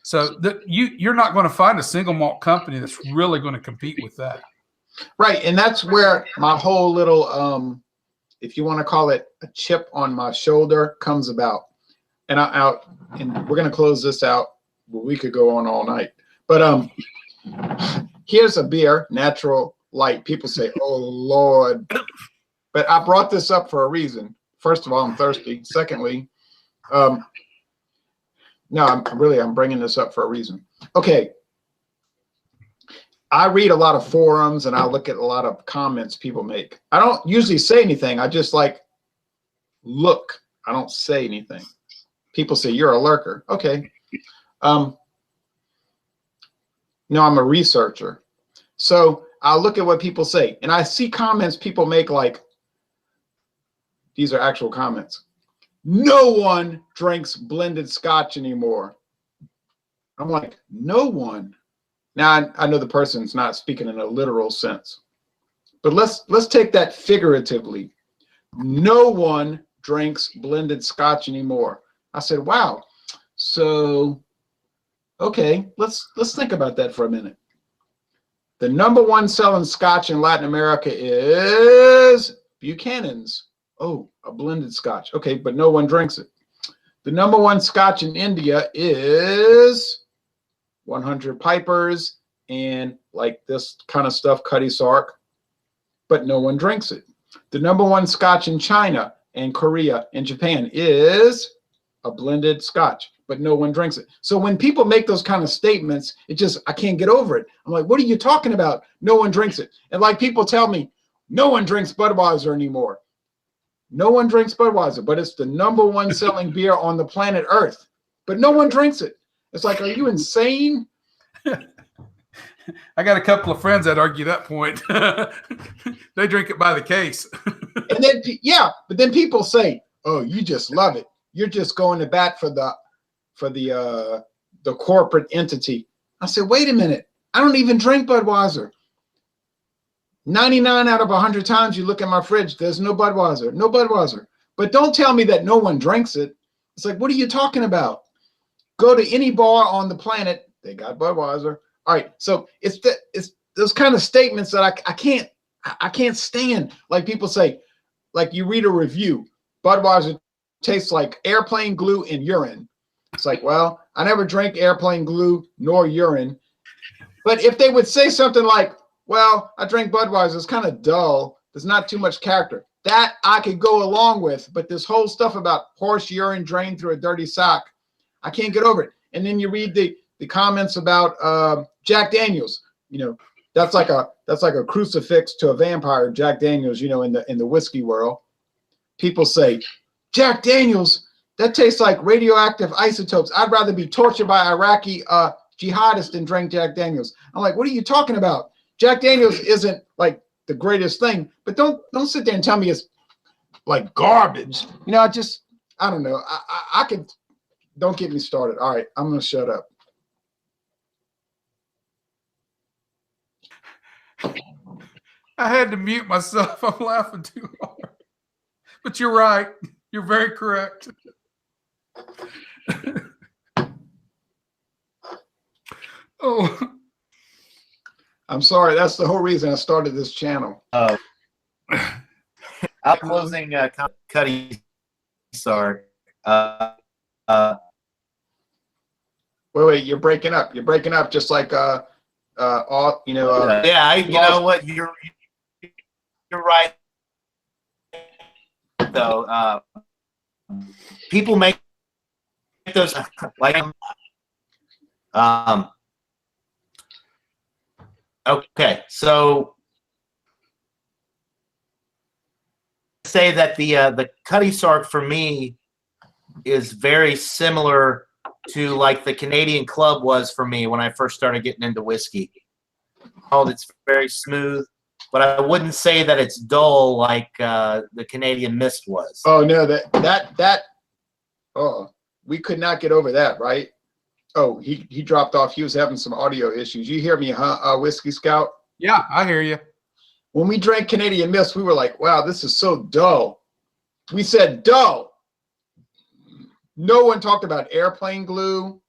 So you're not going to find a single malt company that's really going to compete with that. Right. And that's where my whole little, if you want to call it a chip on my shoulder, comes about. And and we're going to close this out. Well, we could go on all night. But here's a beer, Natural Light. People say, oh, Lord. But I brought this up for a reason. First of all, I'm thirsty. Secondly, no, I'm bringing this up for a reason. Okay. I read a lot of forums and I look at a lot of comments people make. I don't usually say anything. I just look. I don't say anything. People say, you're a lurker. Okay. No, I'm a researcher. So I'll look at what people say. And I see comments people make like, these are actual comments. No one drinks blended Scotch anymore. I'm like, no one. Now I know the person's not speaking in a literal sense, but let's take that figuratively. No one drinks blended Scotch anymore. I said, wow. So, okay, let's think about that for a minute. The #1 selling Scotch in Latin America is Buchanan's. Oh, a blended Scotch. Okay, but no one drinks it. The #1 Scotch in India is 100 Pipers and like this kind of stuff, Cutty Sark, but no one drinks it. The #1 Scotch in China and Korea and Japan is a blended Scotch, but no one drinks it. So when people make those kind of statements, I can't get over it. I'm like, what are you talking about? No one drinks it. And like people tell me, no one drinks Budweiser anymore. No one drinks Budweiser, but it's the #1 selling beer on the planet Earth, but no one drinks it. It's like, are you insane? I got a couple of friends that argue that point. They drink it by the case. And then, yeah, but then people say, oh, you just love it. You're just going to bat for the corporate entity. I said, wait a minute. I don't even drink Budweiser. 99 out of 100 times you look at my fridge, there's no Budweiser, no Budweiser. But don't tell me that no one drinks it. It's like, what are you talking about? Go to any bar on the planet, they got Budweiser. All right, so it's those kind of statements that I can't stand. Like people say, like you read a review, Budweiser tastes like airplane glue and urine. It's like, well, I never drank airplane glue nor urine. But if they would say something like, well, I drank Budweiser, it's kind of dull, there's not too much character, that I could go along with. But this whole stuff about horse urine drained through a dirty sock, I can't get over it. And then you read the comments about Jack Daniels. You know, that's like a crucifix to a vampire, Jack Daniels, you know, in the whiskey world. People say, Jack Daniels, that tastes like radioactive isotopes. I'd rather be tortured by Iraqi jihadists than drink Jack Daniels. I'm like, what are you talking about? Jack Daniels isn't like the greatest thing, but don't sit there and tell me it's like garbage. You know, I don't know. I could, don't get me started. All right, I'm gonna shut up. I had to mute myself. I'm laughing too hard. But you're right. You're very correct. Oh, I'm sorry. That's the whole reason I started this channel. Closing Cutty Sark. Wait, you're breaking up. You're breaking up just like all, you know. Yeah, you know what? You're right. Though people make those like okay, so say that the Cutty Sark for me is very similar to like the Canadian Club was for me when I first started getting into whiskey. It's very smooth, but I wouldn't say that it's dull like the Canadian Mist was. Oh no, we could not get over that, right? Oh, he dropped off. He was having some audio issues. You hear me, huh, Whiskey Scout? yeah, I hear you. When we drank Canadian Mist, we were like, wow, this is so dull. We said dull. No one talked about airplane glue,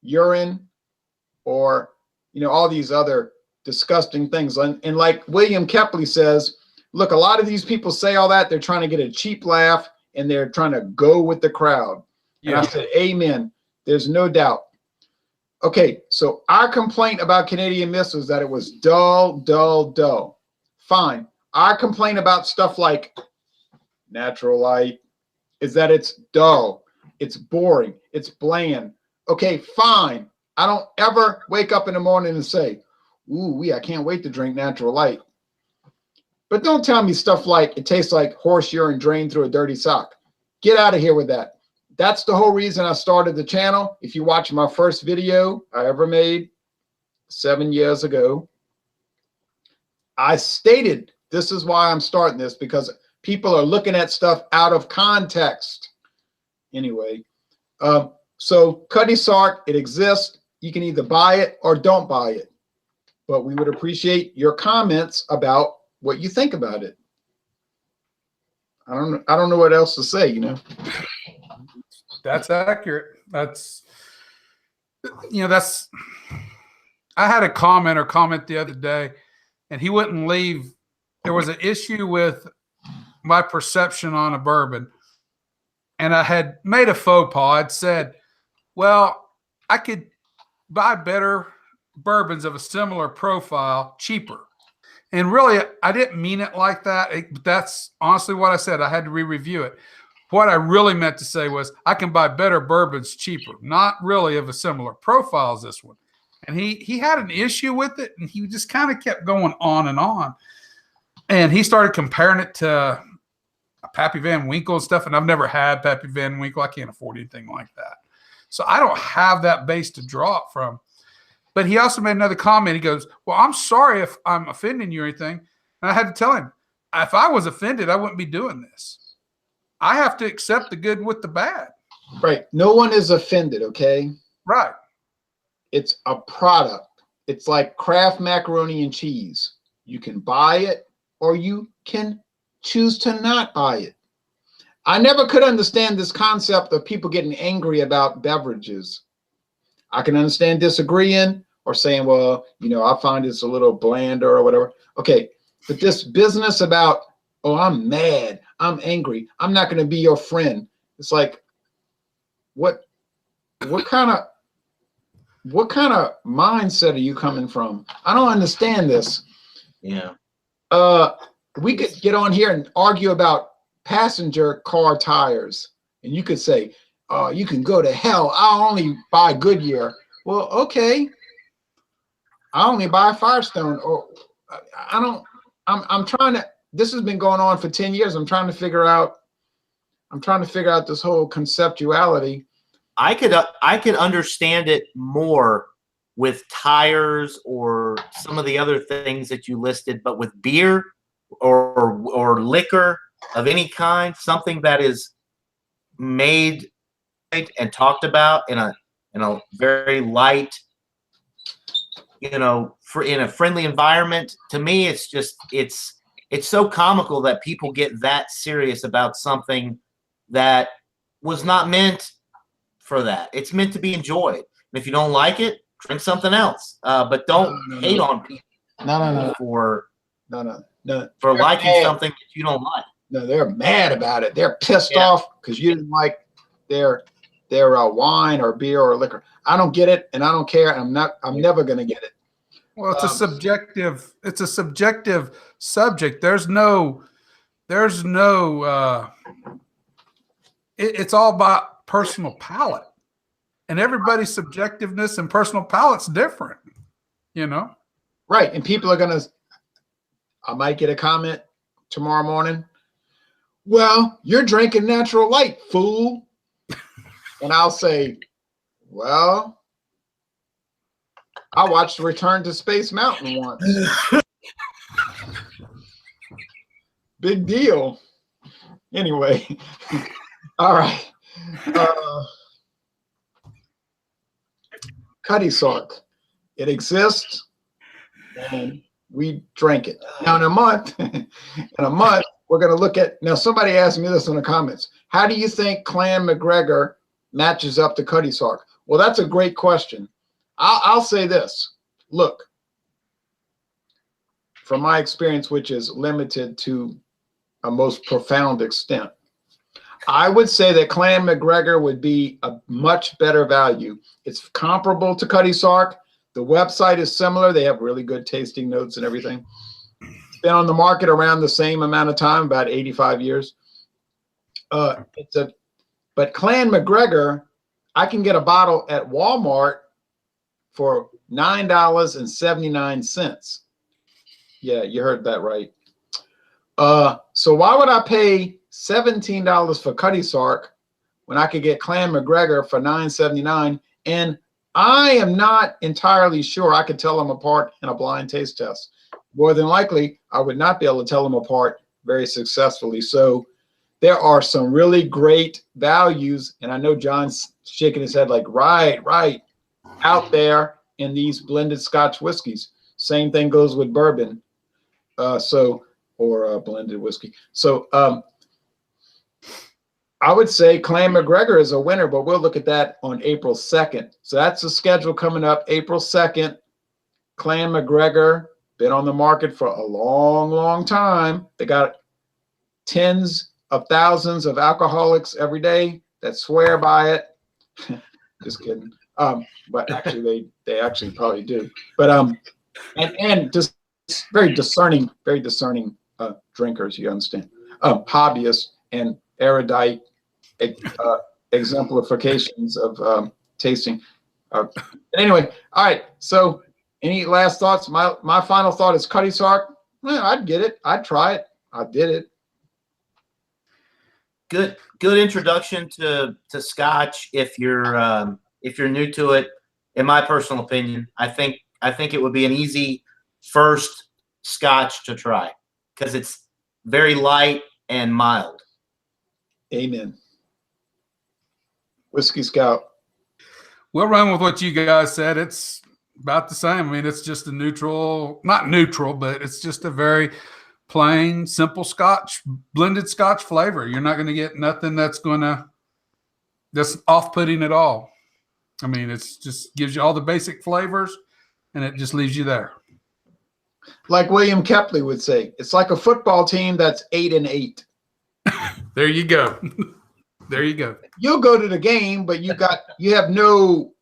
urine, or, you know, all these other disgusting things. And like William Kepley says, look, a lot of these people say all that. They're trying to get a cheap laugh and they're trying to go with the crowd. And Yeah. I said, amen. There's no doubt. Okay, so our complaint about Canadian Mist was that it was dull, dull, dull. Fine. Our complaint about stuff like Natural Light is that it's dull, it's boring, it's bland. Okay, fine. I don't ever wake up in the morning and say, ooh, I can't wait to drink Natural Light. But don't tell me stuff like it tastes like horse urine drained through a dirty sock. Get out of here with that. That's the whole reason I started the channel. If you watch my first video I ever made 7 years ago, I stated this is why I'm starting this, because people are looking at stuff out of context. Anyway, so Cutty Sark, it exists. You can either buy it or don't buy it. But we would appreciate your comments about what you think about it. I don't know what else to say, you know. That's accurate. That's, that's, I had a comment the other day, and he wouldn't leave. There was an issue with my perception on a bourbon, and I had made a faux pas. I'd said, well, I could buy better bourbons of a similar profile cheaper. And really, I didn't mean it like that. That's honestly what I said. I had to re-review it. What I really meant to say was I can buy better bourbons cheaper, not really of a similar profile as this one. And he had an issue with it, and he just kind of kept going on and on. And he started comparing it to Pappy Van Winkle and stuff, and I've never had Pappy Van Winkle. I can't afford anything like that. So I don't have that base to draw it from. But he also made another comment. He goes, well, I'm sorry if I'm offending you or anything. And I had to tell him, if I was offended, I wouldn't be doing this. I have to accept the good with the bad. Right. No one is offended, okay? Right. It's a product. It's like Kraft macaroni and cheese. You can buy it or you can choose to not buy it. I never could understand this concept of people getting angry about beverages. I can understand disagreeing or saying, well, I find it's a little blander or whatever. Okay, but this business about, oh, I'm mad, I'm angry, I'm not going to be your friend. It's like, what kind of mindset are you coming from? I don't understand this. Yeah. We could get on here and argue about passenger car tires, and you could say, oh, you can go to hell. I'll only buy Goodyear. Well, okay. I only buy Firestone. Or I'm trying to, this has been going on for 10 years. I'm trying to figure out this whole conceptuality. I could understand it more with tires or some of the other things that you listed, but with beer or liquor of any kind, something that is made and talked about in a very light, in a friendly environment. To me, it's just it's so comical that people get that serious about something that was not meant for that. It's meant to be enjoyed. And if you don't like it, drink something else. But don't hate on people. For liking something that you don't like. No, they're mad about it. They're pissed off because you didn't like their wine or beer or liquor. I don't get it, and I don't care. I'm never going to get it. Well, it's a subjective subject. It's all about personal palate, and everybody's subjectiveness and personal palate's different, Right. And people are going to, I might get a comment tomorrow morning. Well, you're drinking natural light, fool. And I'll say, well, I watched Return to Space Mountain once. Big deal. Anyway, all right. Cutty Sark. It exists, and we drank it. Now, in a month, we're going to look at, now somebody asked me this in the comments. How do you think Clan McGregor matches up to Cutty Sark? Well, that's a great question. I'll say this. Look, from my experience, which is limited to a most profound extent, I would say that Clan McGregor would be a much better value. It's comparable to Cutty Sark. The website is similar. They have really good tasting notes and everything. It's been on the market around the same amount of time, about 85 years. But Clan McGregor, I can get a bottle at Walmart for $9.79. Yeah, you heard that right. So why would I pay $17 for Cutty Sark when I could get Clan McGregor for $9.79? And I am not entirely sure I could tell them apart in a blind taste test. More than likely, I would not be able to tell them apart very successfully. So there are some really great values, and I know John's shaking his head like, right, out there in these blended Scotch whiskeys. Same thing goes with bourbon, or blended whiskey. So I would say Clan McGregor is a winner, but we'll look at that on April 2nd. So that's the schedule coming up, April 2nd. Clan McGregor, been on the market for a long, long time. They got tens of thousands of alcoholics every day that swear by it. Just kidding. But actually, they actually probably do. But and just very discerning drinkers. You understand? Hobbyists and erudite exemplifications of tasting. Anyway, all right. So, any last thoughts? My final thought is Cutty Sark. Well, I'd get it. I'd try it. I did it. Good introduction to Scotch if you're new to it. In my personal opinion, I think it would be an easy first Scotch to try because it's very light and mild. Amen. Whiskey Scout. We'll run with what you guys said. It's about the same. I mean, it's just a neutral, not neutral, but it's just a very plain, simple Scotch, blended Scotch flavor. You're not going to get nothing that's off-putting at all. I mean, it's just gives you all the basic flavors, and it just leaves you there. Like William Kepley would say, it's like a football team that's 8-8. There you go. There you go. You'll go to the game, but you have no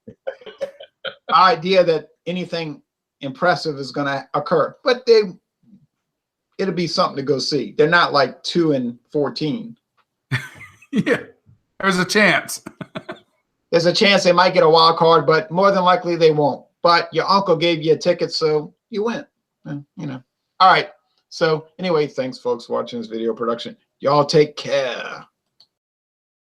idea that anything impressive is going to occur. But it'll be something to go see. They're not like 2-14. Yeah, there's a chance. There's a chance they might get a wild card, but more than likely they won't. But your uncle gave you a ticket, so you went. You know. All right. So anyway, thanks, folks, for watching this video production. Y'all take care.